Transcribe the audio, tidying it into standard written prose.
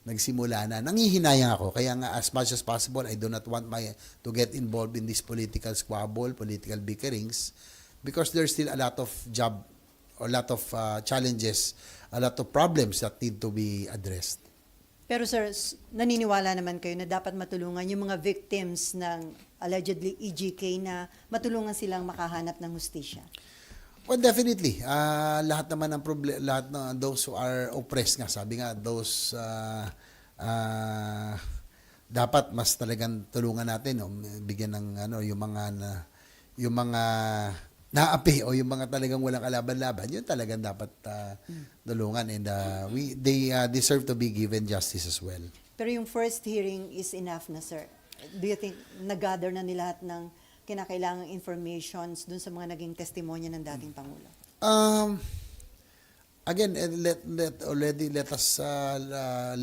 nagsimula na. Nangihinayang ako. Kaya nga, as much as possible, I do not want to get involved in this political squabble, political bickerings, because there's still a lot of job, a lot of challenges, a lot of problems that need to be addressed. Pero sir, naniniwala naman kayo na dapat matulungan yung mga victims ng allegedly EGK na matulungan silang makahanap ng hustisya? Well, definitely. Lahat naman ng lahat ng those who are oppressed nga, sabi nga, those dapat mas talagang tulungan natin, no? Bigyan ng yung mga naapi o yung mga talagang walang kalaban-laban, yun talagang dapat tulungan, and they deserve to be given justice as well. Pero yung first hearing is enough na, sir? Do you think nag-gather na nila lahat ng kinakailangang informations dun sa mga naging testimonya ng dating Pangulo? Again, let us let